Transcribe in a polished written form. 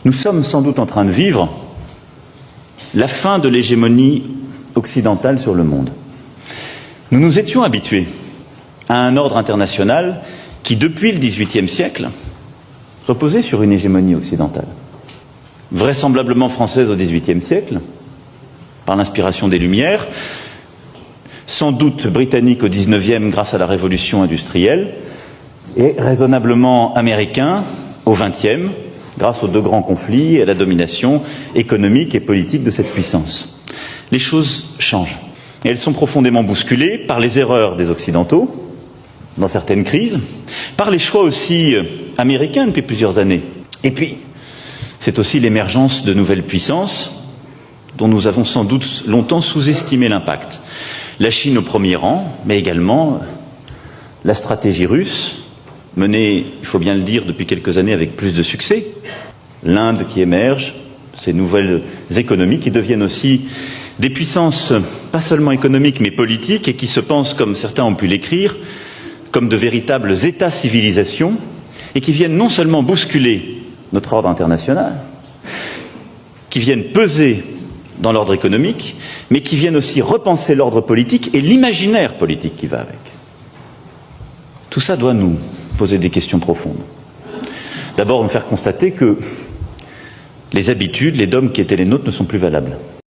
Nous sommes sans doute en train de vivre la fin de l'hégémonie occidentale sur le monde. Nous nous étions habitués à un ordre international qui, depuis le XVIIIe siècle, reposait sur une hégémonie occidentale, vraisemblablement française au XVIIIe siècle, par l'inspiration des Lumières, sans doute britannique au XIXe grâce à la révolution industrielle, et raisonnablement américain au XXe, grâce aux deux grands conflits et à la domination économique et politique de cette puissance. Les choses changent. Et elles sont profondément bousculées par les erreurs des Occidentaux, dans certaines crises, par les choix aussi américains depuis plusieurs années. Et puis, c'est aussi l'émergence de nouvelles puissances dont nous avons sans doute longtemps sous-estimé l'impact. La Chine au premier rang, mais également la stratégie russe, menée, il faut bien le dire, depuis quelques années avec plus de succès. L'Inde qui émerge, ces nouvelles économies qui deviennent aussi des puissances pas seulement économiques mais politiques et qui se pensent, comme certains ont pu l'écrire, comme de véritables États-civilisations et qui viennent non seulement bousculer notre ordre international, qui viennent peser dans l'ordre économique, mais qui viennent aussi repenser l'ordre politique et l'imaginaire politique qui va avec. Tout ça doit nous poser des questions profondes. D'abord, nous faire constater que les habitudes, les dogmes qui étaient les nôtres ne sont plus valables.